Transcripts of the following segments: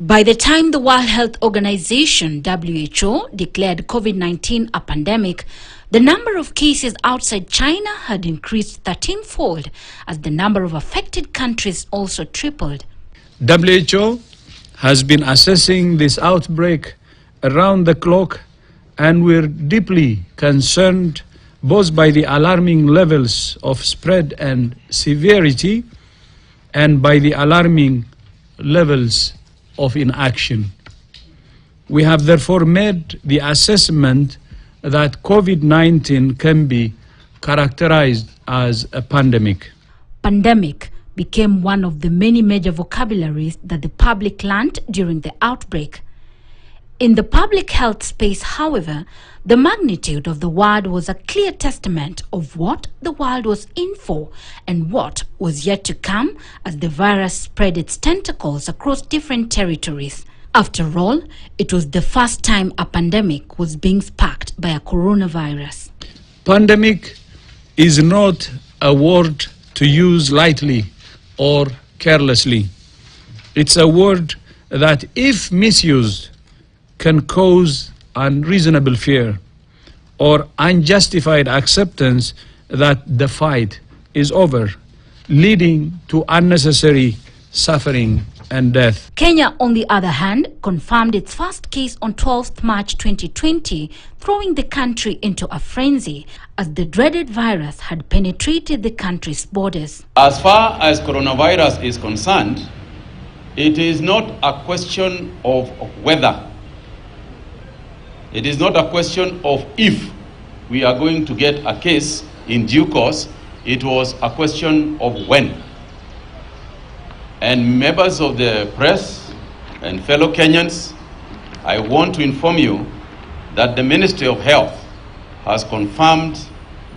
By the time the World Health Organization, WHO, declared COVID-19 a pandemic, the number of cases outside China had increased 13-fold as the number of affected countries also tripled. WHO has been assessing this outbreak around the clock, and we're deeply concerned both by the alarming levels of spread and severity and by the alarming levels of inaction. We have therefore made the assessment that COVID-19 can be characterized as a pandemic. Pandemic became one of the many major vocabularies that the public learned during the outbreak. In the public health space, however, the magnitude of the word was a clear testament of what the world was in for and what was yet to come as the virus spread its tentacles across different territories. After all, it was the first time a pandemic was being sparked by a coronavirus. Pandemic is not a word to use lightly or carelessly. It's a word that, if misused, can cause unreasonable fear or unjustified acceptance that the fight is over, leading to unnecessary suffering and death. Kenya, on the other hand, confirmed its first case on 12th March 2020, throwing the country into a frenzy as the dreaded virus had penetrated the country's borders. As far as coronavirus is concerned, it is not a question of whether. It is not a question of if we are going to get a case in due course. It was a question of when. And members of the press and fellow Kenyans, I want to inform you that the Ministry of Health has confirmed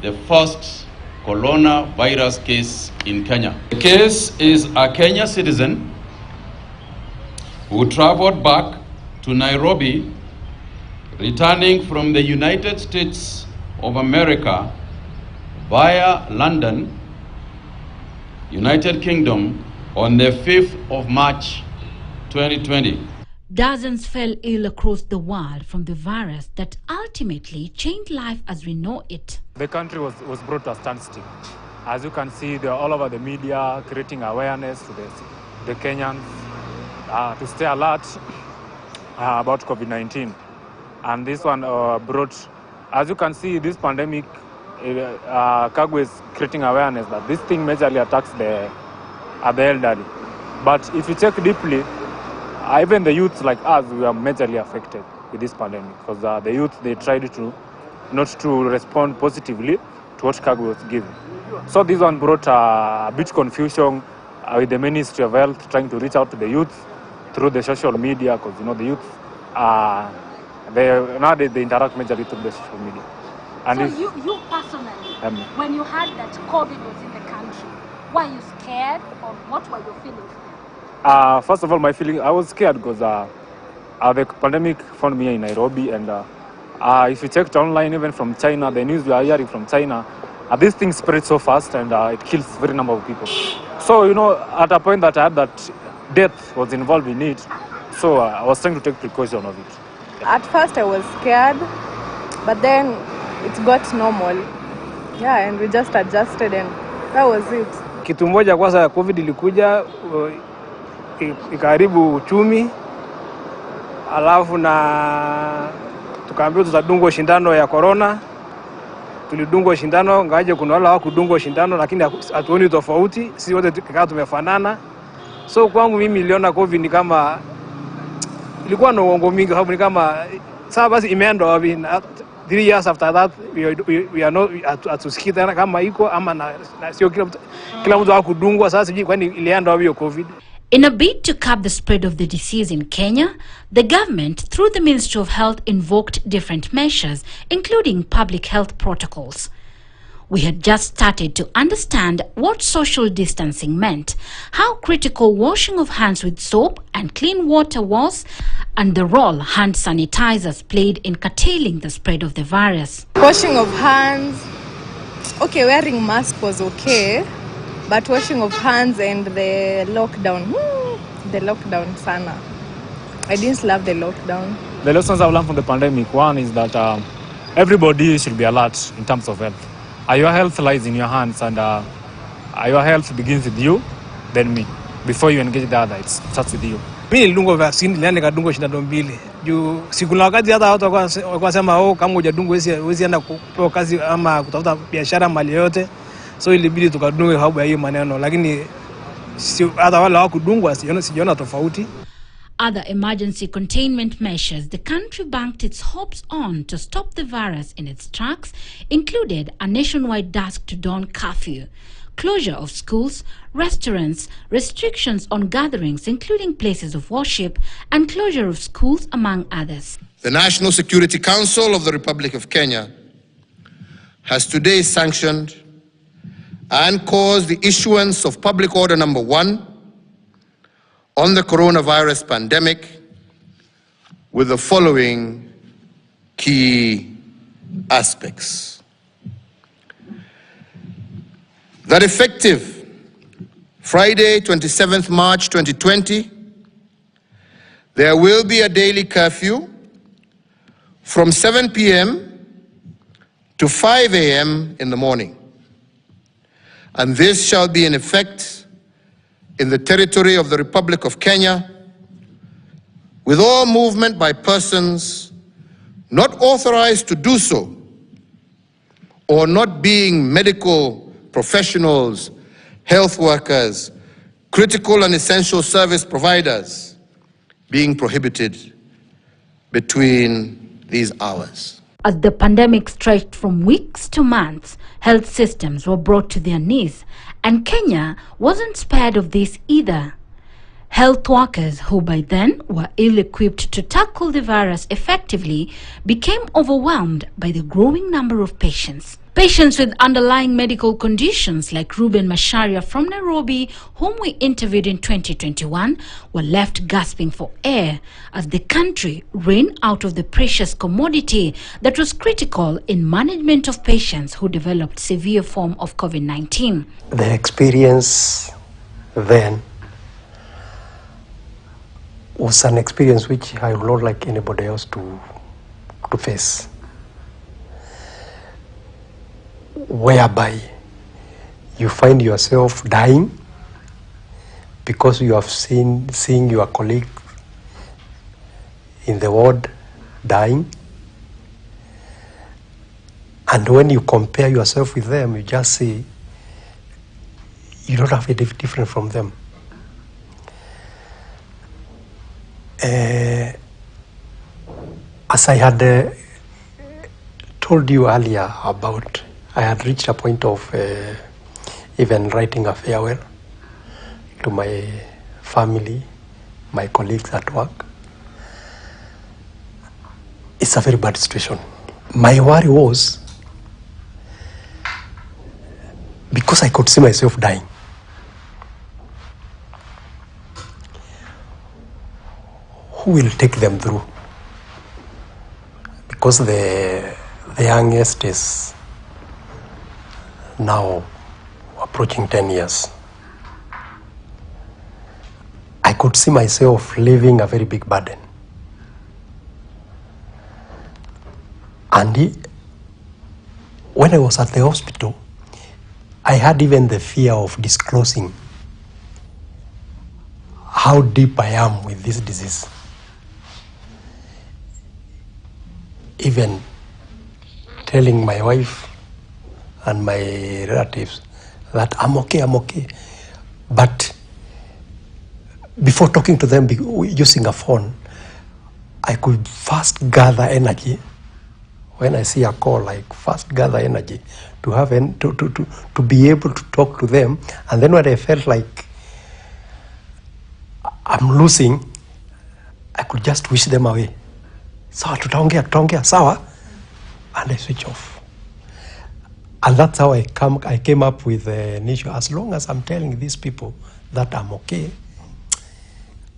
the first coronavirus case in Kenya. The case is a Kenyan citizen who traveled back to Nairobi, returning from the United States of America via London, United Kingdom, on the 5th of March 2020. Dozens fell ill across the world from the virus that ultimately changed life as we know it. The country was brought to a standstill. As you can see, they're all over the media creating awareness to the Kenyans to stay alert about COVID-19. And this one brought, as you can see, this pandemic, Kagwe is creating awareness that this thing majorly attacks the elderly. But if you check deeply, even the youths like us, we are majorly affected with this pandemic because the youth, they tried not to respond positively to what Kagwe was giving. So this one brought a bit confusion with the Ministry of Health trying to reach out to the youth through the social media because, you know, the youth nowadays they interact majorly through the social media. And so you personally, when you heard that COVID was in the country, were you scared or what were your feelings? First of all, my feeling, I was scared because the pandemic found me in Nairobi, and if you checked online, even from China, the news we are hearing from China, this thing spread so fast and it kills very number of people. So, you know, at a point that I had that death was involved in it, so I was trying to take precaution of it. At first I was scared, but then it got normal. Yeah, and we just adjusted and that was it. Kitu moja kwanza COVID ilikuja ikaharibu uchumi, alafu na tukaambiwa tutadungwa shindano ya corona. Tulidungwa shindano, ngaje kuna wale hawakudungwa shindano, lakini hatuoni tofauti, sisi wote kama tumefanana. So kwangu mimi niliona COVID ni kama ilikuwa na uongo mingi, sababu ni kama sasa basi imeenda wapi. 3 years after that we are not atusikia kama iko ama na sio kila mtu hakudungwa. Sasa siji kwani ilienda wapi hiyo COVID. In a bid to curb the spread of the disease in Kenya, the government, through the Ministry of Health, invoked different measures, including public health protocols. We had just started to understand what social distancing meant, how critical washing of hands with soap and clean water was, and the role hand sanitizers played in curtailing the spread of the virus. Washing of hands, okay, wearing mask was okay, but washing of hands and the lockdown sana. I didn't love the lockdown. The lessons I've learned from the pandemic, one is that everybody should be alert in terms of health. Your health lies in your hands, and your health begins with you, then me. Before you engage the other, it starts with you. Mimi nilidungwa vaccine, nilienda nikadungwa shindano mbili. Juu siku na wakati hata watu walikuwa sema kama hujadungwa huwezi enda kupewa kazi ama kutafuta biashara mali yote. So ilibidi tukadungwa sababu ya hiyo maneno, lakini hata wale hawakudungwa sijaona tofauti. Other emergency containment measures the country banked its hopes on to stop the virus in its tracks included a nationwide dusk-to-dawn curfew, closure of schools, restaurants, restrictions on gatherings including places of worship, and closure of schools, among others. The National Security Council of the Republic of Kenya has today sanctioned and caused the issuance of Public Order Number 1 on the coronavirus pandemic with the following key aspects. That effective Friday, 27th March 2020, there will be a daily curfew from 7 p.m. to 5 a.m. in the morning. And this shall be in effect in the territory of the Republic of Kenya, with all movement by persons not authorized to do so, or not being medical professionals, health workers, critical and essential service providers, being prohibited between these hours. As the pandemic stretched from weeks to months, health systems were brought to their knees, and Kenya wasn't spared of this either. Health workers, who by then were ill-equipped to tackle the virus effectively, became overwhelmed by the growing number of patients. Patients with underlying medical conditions like Ruben Masharia from Nairobi, whom we interviewed in 2021, were left gasping for air as the country ran out of the precious commodity that was critical in management of patients who developed severe form of COVID-19. The experience then was an experience which I would not like anybody else to face, whereby you find yourself dying because you have seeing your colleague in the ward dying, and when you compare yourself with them, you just see you don't have anything different from them. As I had told you earlier about, I had reached a point of even writing a farewell to my family, my colleagues at work. It's a very bad situation. My worry was because I could see myself dying. Who will take them through? Because the youngest is now approaching 10 years. I could see myself leaving a very big burden. And when I was at the hospital, I had even the fear of disclosing how deep I am with this disease. Even telling my wife and my relatives that I'm okay. But before talking to them using a phone, I could first gather energy. When I see a call, like first gather energy to have to be able to talk to them. And then when I felt like I'm losing, I could just wish them away. Sawa, tutaongea, sawa, and I switch off. And that's how I came up with an issue. As long as I'm telling these people that I'm okay,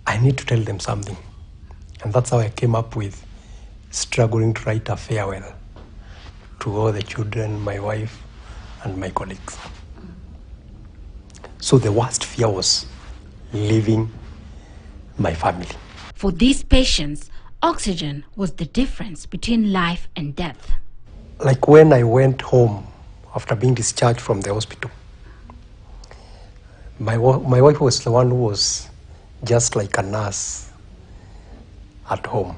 I need to tell them something. And that's how I came up with struggling to write a farewell to all the children, my wife, and my colleagues. So the worst fear was leaving my family. For these patients, oxygen was the difference between life and death. Like when I went home after being discharged from the hospital, my wife was the one who was just like a nurse at home,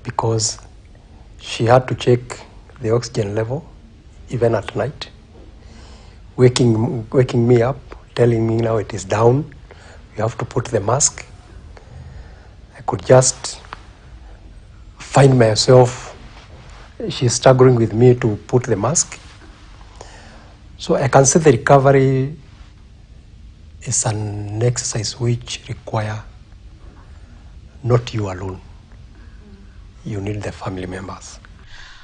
because she had to check the oxygen level even at night, waking me up, telling me now it is down, you have to put the mask. I could just find myself, she's struggling with me to put the mask. So I can say the recovery is an exercise which require not you alone. You need the family members.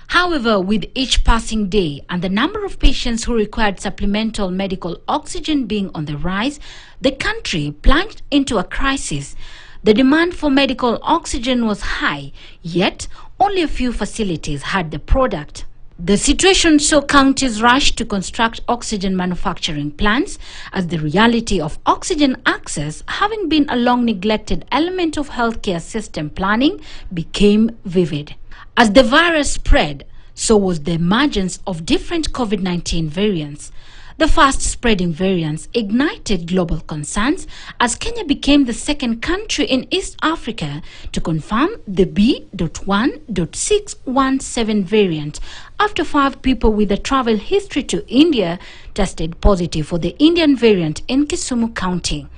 However, with each passing day and the number of patients who required supplemental medical oxygen being on the rise, the country plunged into a crisis. The demand for medical oxygen was high, yet only a few facilities had the product. The situation saw counties rush to construct oxygen manufacturing plants, as the reality of oxygen access, having been a long neglected element of healthcare system planning, became vivid. As the virus spread, so was the emergence of different COVID-19 variants. The fast-spreading variants ignited global concerns, as Kenya became the second country in East Africa to confirm the B.1.617 variant, after 5 people with a travel history to India tested positive for the Indian variant in Kisumu County.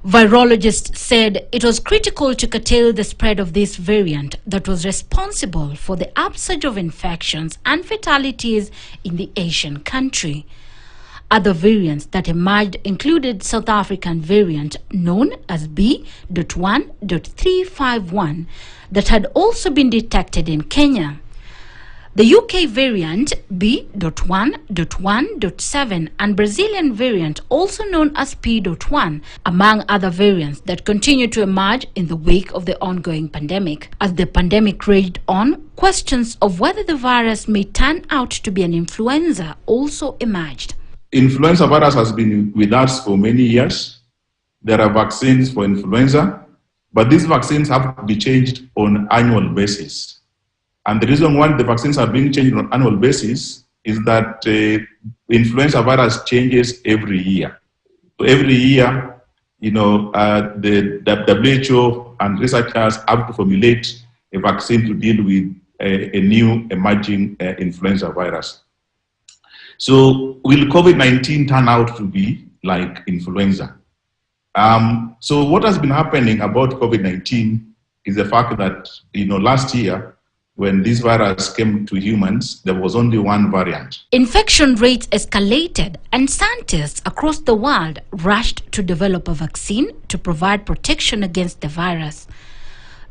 Virologists said it was critical to curtail the spread of this variant that was responsible for the upsurge of infections and fatalities in the Asian country. Other variants that emerged included South African variant known as B.1.351 that had also been detected in Kenya. The UK variant B.1.1.7 and Brazilian variant also known as P.1, among other variants that continue to emerge in the wake of the ongoing pandemic. As the pandemic raged on, questions of whether the virus may turn out to be an influenza also emerged. Influenza virus has been with us for many years. There are vaccines for influenza, but these vaccines have to be changed on an annual basis. And the reason why the vaccines are being changed on an annual basis is that influenza virus changes every year. So every year, the WHO and researchers have to formulate a vaccine to deal with a new emerging influenza virus. So will COVID-19 turn out to be like influenza? So what has been happening about COVID-19 is the fact that, last year, when this virus came to humans, there was only one variant. Infection rates escalated, and scientists across the world rushed to develop a vaccine to provide protection against the virus.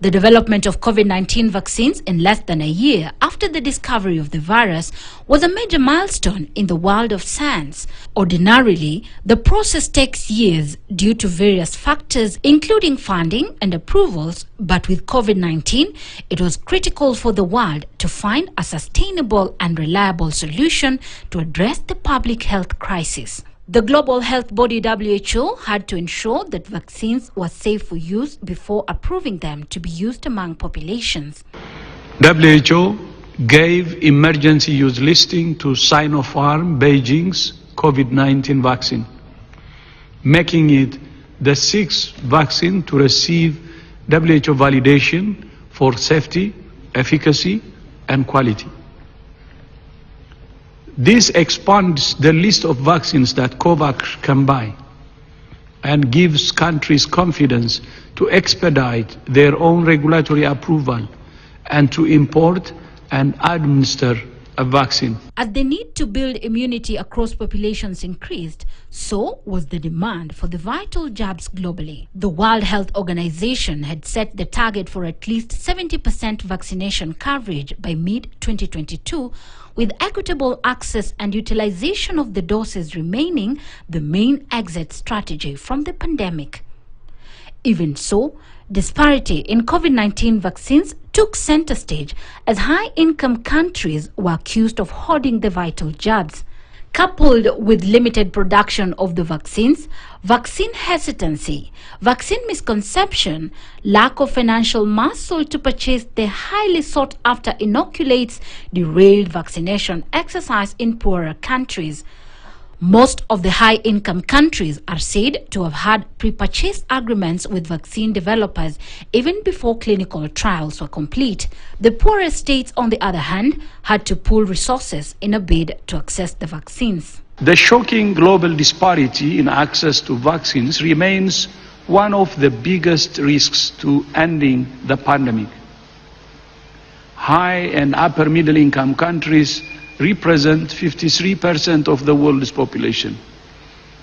The development of COVID-19 vaccines in less than a year after the discovery of the virus was a major milestone in the world of science. Ordinarily, the process takes years due to various factors, including funding and approvals, but with COVID-19, it was critical for the world to find a sustainable and reliable solution to address the public health crisis. The global health body WHO had to ensure that vaccines were safe for use before approving them to be used among populations. WHO gave emergency use listing to Sinopharm Beijing's COVID-19 vaccine, making it the 6th vaccine to receive WHO validation for safety, efficacy, and quality. This expands the list of vaccines that COVAX can buy and gives countries confidence to expedite their own regulatory approval and to import and administer a vaccine. As the need to build immunity across populations increased, so was the demand for the vital jabs globally. The World Health Organization had set the target for at least 70% vaccination coverage by mid-2022, with equitable access and utilization of the doses remaining the main exit strategy from the pandemic. Even so, disparity in COVID-19 vaccines took center stage as high-income countries were accused of hoarding the vital jabs. Coupled with limited production of the vaccines, vaccine hesitancy, vaccine misconception, lack of financial muscle to purchase the highly sought-after inoculates derailed vaccination exercise in poorer countries. Most of the high-income countries are said to have had pre-purchase agreements with vaccine developers even before clinical trials were complete. The poorer states, on the other hand, had to pool resources in a bid to access the vaccines. The shocking global disparity in access to vaccines remains one of the biggest risks to ending the pandemic. High and upper middle income countries represent 53% of the world's population,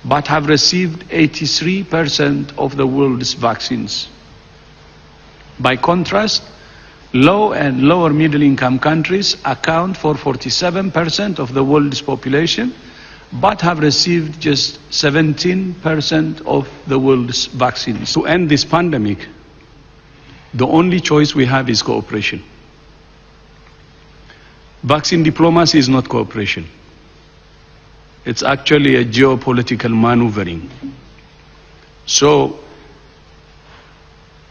but have received 83% of the world's vaccines. By contrast, low and lower middle income countries account for 47% of the world's population, but have received just 17% of the world's vaccines. To end this pandemic, the only choice we have is cooperation. Vaccine diplomacy is not cooperation. It's actually a geopolitical maneuvering. So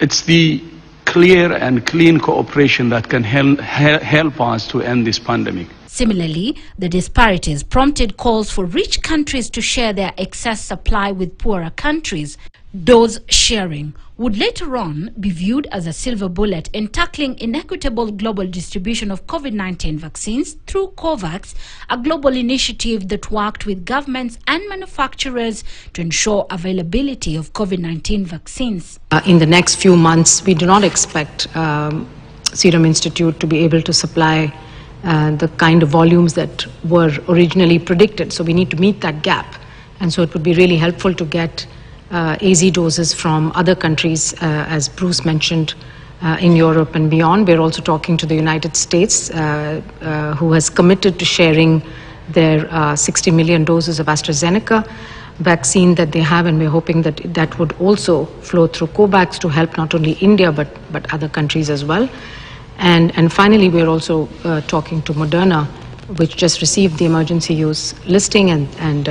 it's the clear and clean cooperation that can help us to end this pandemic. Similarly, the disparities prompted calls for rich countries to share their excess supply with poorer countries. Dose sharing would later on be viewed as a silver bullet in tackling inequitable global distribution of COVID-19 vaccines through COVAX, a global initiative that worked with governments and manufacturers to ensure availability of COVID-19 vaccines. In the next few months, we do not expect Serum Institute to be able to supply the kind of volumes that were originally predicted. So we need to meet that gap. And so it would be really helpful to get AZ doses from other countries, as Bruce mentioned, in Europe and beyond. We're also talking to the United States, who has committed to sharing their 60 million doses of AstraZeneca vaccine that they have, and we're hoping that that would also flow through COVAX to help not only India but other countries as well. And finally, we're also talking to Moderna, which just received the emergency use listing, and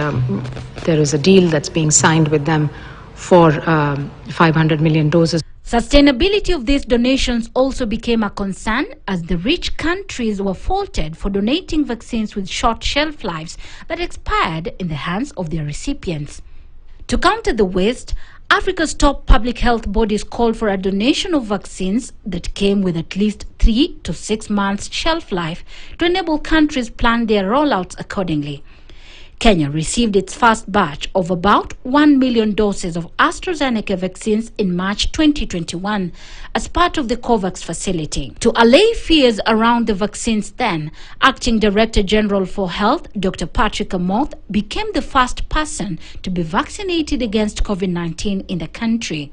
there is a deal that's being signed with them for 500 million doses. Sustainability of these donations also became a concern, as the rich countries were faulted for donating vaccines with short shelf lives that expired in the hands of their recipients. To counter the waste, Africa's top public health bodies called for a donation of vaccines that came with at least 3 to 6 months shelf life to enable countries plan their rollouts accordingly. Kenya received its first batch of about 1 million doses of AstraZeneca vaccines in March 2021 as part of the COVAX facility. To allay fears around the vaccines then, Acting Director General for Health, Dr. Patrick Amoth, became the first person to be vaccinated against COVID-19 in the country.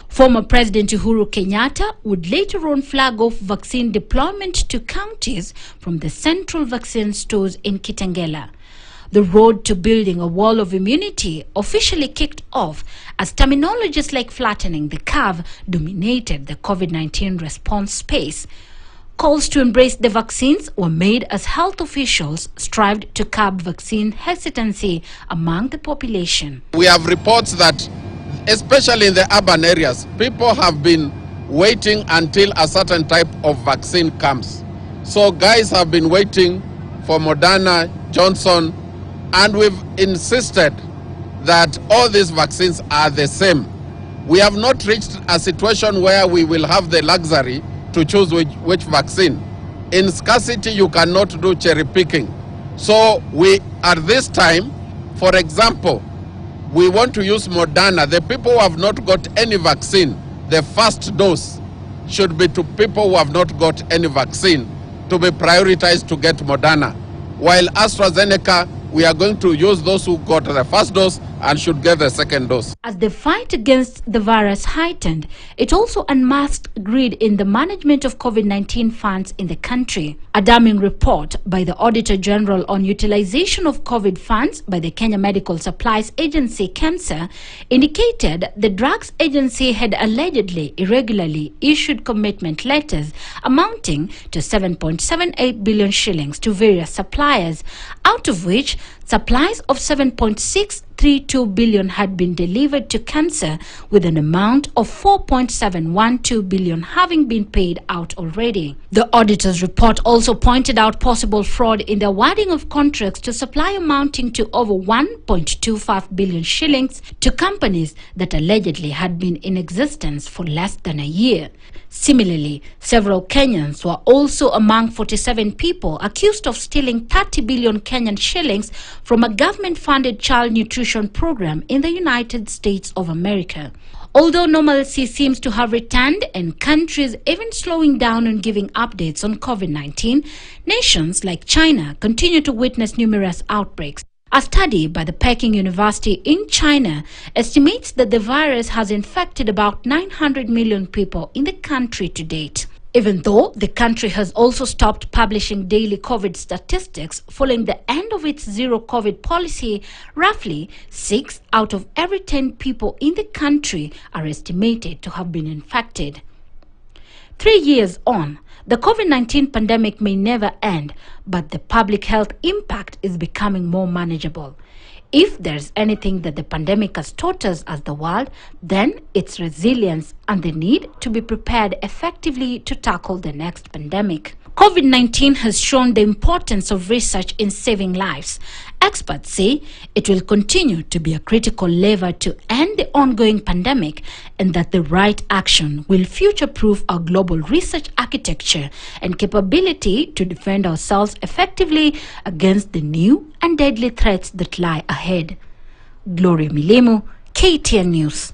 Former President Uhuru Kenyatta would later on flag off vaccine deployment to counties from the central vaccine stores in Kitengela. The road to building a wall of immunity officially kicked off as terminologies like flattening the curve dominated the COVID-19 response space. Calls to embrace the vaccines were made as health officials strived to curb vaccine hesitancy among the population. We have reports that, especially in the urban areas, people have been waiting until a certain type of vaccine comes. So guys have been waiting for Moderna, Johnson, and we've insisted that all these vaccines are the same. We have not reached a situation where we will have the luxury to choose which vaccine. In scarcity, you cannot do cherry picking. So we, at this time, for example, we want to use Moderna. The people who have not got any vaccine, the first dose should be to people who have not got any vaccine, to be prioritized to get Moderna. While AstraZeneca, we are going to use those who got the first dose and should get the second dose. As the fight against the virus heightened, it also unmasked greed in the management of COVID-19 funds in the country. A damning report by the Auditor General on utilization of COVID funds by the Kenya Medical Supplies Agency, KEMSA, indicated the Drugs Agency had allegedly irregularly issued commitment letters amounting to 7.78 billion shillings to various suppliers, out of which supplies of 7.632 billion had been delivered to cancer, with an amount of 4.712 billion having been paid out already. The auditor's report also pointed out possible fraud in the awarding of contracts to supply amounting to over 1.25 billion shillings to companies that allegedly had been in existence for less than a year. Similarly, several Kenyans were also among 47 people accused of stealing 30 billion Kenyan shillings from a government-funded child nutrition program in the United States of America. Although normalcy seems to have returned and countries even slowing down on giving updates on COVID-19, nations like China continue to witness numerous outbreaks. A study by the Peking University in China estimates that the virus has infected about 900 million people in the country to date. Even though the country has also stopped publishing daily COVID statistics following the end of its zero COVID policy, roughly 6 out of every 10 people in the country are estimated to have been infected. 3 years on, the COVID-19 pandemic may never end, but the public health impact is becoming more manageable. If there's anything that the pandemic has taught us as the world, then it's resilience and the need to be prepared effectively to tackle the next pandemic. COVID-19 has shown the importance of research in saving lives. Experts say it will continue to be a critical lever to end the ongoing pandemic, and that the right action will future-proof our global research architecture and capability to defend ourselves effectively against the new and deadly threats that lie ahead. Gloria Milemu, KTN News.